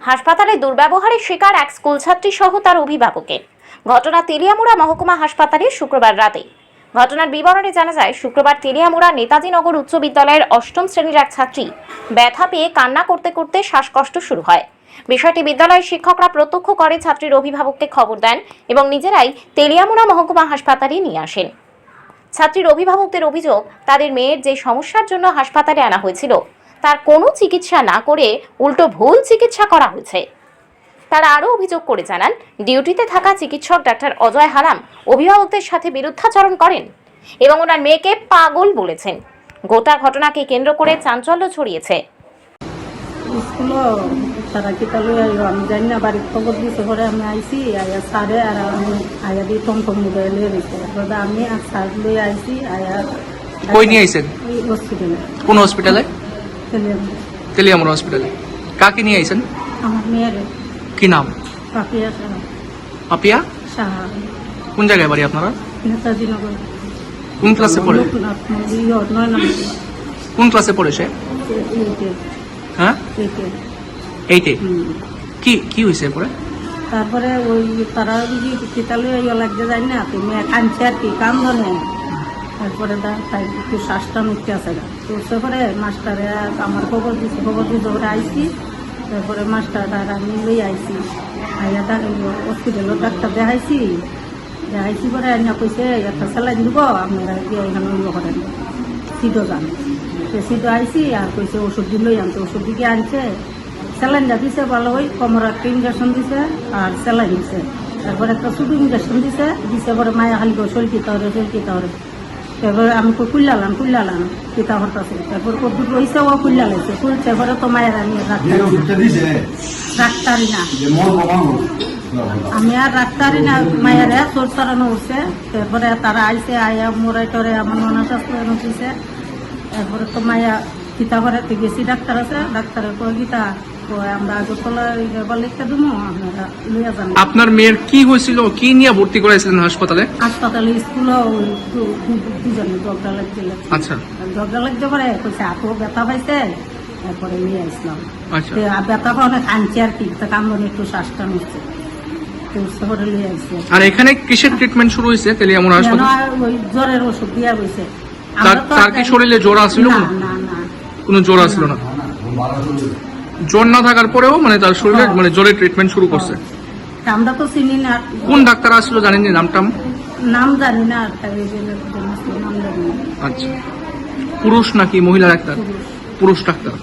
হাসপাতালে দুর্ব্যবহারের শিকার এক স্কুল ছাত্রী সহ তার অভিভাবকের। ঘটনা তেলিয়ামুড়া মহকুমা হাসপাতালে শুক্রবার রাতে। ঘটনার বিবরণে জানা যায়, শুক্রবার তেলিয়ামুড়া নেতাজি নগর উচ্চ বিদ্যালয়ের অষ্টম শ্রেণীর এক ছাত্রী ব্যথা পেয়ে কান্না করতে করতে শ্বাসকষ্ট শুরু হয়। বিষয়টি বিদ্যালয়ের শিক্ষকরা প্রত্যক্ষ করে ছাত্রীর অভিভাবককে খবর দেন এবং নিজেরাই তেলিয়ামুড়া মহকুমা হাসপাতালে নিয়ে আসেন। ছাত্রীর অভিভাবকদের অভিযোগ, তাদের মেয়ের যে সমস্যার জন্য হাসপাতালে আনা হয়েছিল তার কোনো চিকিৎসা না করে উল্টো ভুল চিকিৎসা করা হয়েছে। তারা আরও অভিযোগ করে জানান, ডিউটিতে থাকা চিকিৎসক ডাক্তার অজয় হারাম অভিভাবকদের সাথে বিরুদ্ধাচরণ করেন এবং ওনার মেয়েকে পাগল বলেছেন। গোটা ঘটনাকে কেন্দ্র করে চাঞ্চল্য ছড়িয়েছে। তারা কিতা লই আইব আমি জানি না, বাড়ির খবর দিছে পরে আমি আইসি আয়া সারে আর আমি আয়া দিয়ে টমটম মোবাইল লয়ে গেছে। আমি আর সার লই আইসি আয়া। কই নিয়ে আইছেন? হসপিটালে। কোন হসপিটালে? তেলিয়ামুড়া হসপিটালে। কাকে নিয়ে আইছেন? আমার মেয়ের। কি নাম? পাপিয়া সাহা। পাপিয়া সাহা। কোন জায়গায় বাড়ি আপনারা? নেতাজি নগর। কোন ক্লাসে পড়ে? কোন ক্লাসে পড়ে সে? হ্যাঁ, 8-এ। কি কি হয়েছে পরে? তারপরে ওই তারা হসপিটালে লাগতে যায় না, তুমি কাঁদছে আর কি, কাম ধরে। তারপরে একটু শ্বাসটা নিতে আসে না, তো তারপরে মাস্টারে আমার খবর দিচ্ছে ওরা আইসি। তারপরে মাস্টার আর আমি লই আইসি আইয়া হসপিটালের ডাক্তার দেখাইছি পরে আইনা কইছে একটা স্যালাইন দিব, আপনারা গিয়ে এখানে করেন সিটও যান। সিটও আইসি আর কইছে ওষুধ দিলই আনতে, ওষুধ দিকে আনছে। স্যালাইনটা দিছে ভালো, ওই কোমর একটা ইঞ্জেকশন দিছে আর স্যালাইন দিছে। তারপরে একটা ছোটো ইঞ্জেকশন দিছে পরে মায়া খালি শরীর কিতা হরে। তারপরে আমি কুল্লালাম কিতা হরতাছে। তারপর কদ্দুর রয়েছে ও কুল্লা লাগছে, খুলছে পরে তো মায়ের আমি ডাক্তারি না, আমি আর ডাক্তারি না, মায়ের চোর চড়ানো উঠছে। তারপরে তারা আইসে আয়া মোরাই টরে আমার মনস্বাস্থ্য উঠেছে। তারপরে তো মায়া কিতা করে গেছি, ডাক্তার আছে, ডাক্তারের পর গীতা আমরা আগরতলা লিখতে দেবো, আপনারা লইয়া যান। আপনার মেয়ের কি হয়েছিল, কি নিয়ে ভর্তি করাইছিলেন হাসপাতালে? হাসপাতালে স্কুলও দুজনে ঝগড়া লাগছিল। আচ্ছা, ঝগড়া লাগতে পারে কইছে আপু ব্যথা পাইছে। তারপরে নিয়ে আসলাম। আচ্ছা, ব্যথা পাওয়া কাঁদছে আর কি, কামড়ে একটু শ্বাসটা নিচ্ছে। আর এখানে কিসের ট্রিটমেন্ট শুরু হয়েছে তেলিয়ামুড়া হাসপাতালে? ওই জ্বরের ওষুধ দিয়া হয়েছে। তার কি শরীরে জ্বর আসছিল? না, কোনো জ্বর আসছিল না। জ্বর না থাকার পরেও মানে তার শরীরে মানে জ্বরের ট্রিটমেন্ট শুরু করছে। আমরা তো চিনি না। কোন ডাক্তার আসছিল জানেন? নাম জানি না। আচ্ছা, পুরুষ নাকি মহিলা ডাক্তার? পুরুষ ডাক্তার।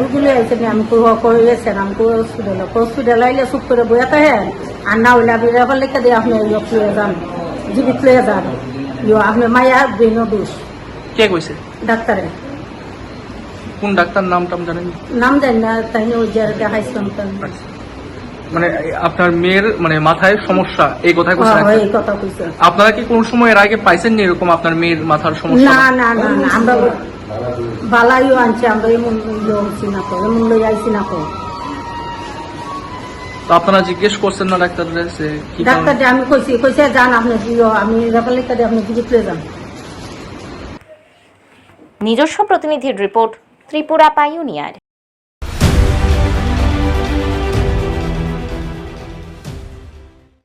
রুগীলে আইসে আমি কইয়েছেন আমি হসপিটাল আইলে চুপ করে বইয়া থাকে আর না হইলে আমি রেফার লিখে দিয়ে আপনি লয়ে যান, জীবিত লয়ে যান। আপনি মায়া ব্রেন দোষ। কে কইছে? ডাক্তারে। কোন ডাক্তার নাম জানেন? নাম জানি না, তাই ওই যে দেখাইছিলাম। মানে আপনার মেয়ের মানে মাথায় সমস্যা এই কথা কইছে? এই কথা কইছে। আপনারা কি কোন সময় এর আগে পাইছেন নি এরকম আপনার মেয়ের মাথার সমস্যা? না না না, আমরা বালাইও আনছি, আমরা এমন হচ্ছি না, এমন লই আইছি না। তো আপনারা জিজ্ঞেস করছেন না ডাক্তাররা? ডাক্তার আমি কইছে যান আপনি, আমি রেফার লিখে দিয়ে আপনি জীবিত লয়ে যান। নিজস্ব প্রতিনিধির রিপোর্ট, ত্রিপুরা পাইওনিয়ার।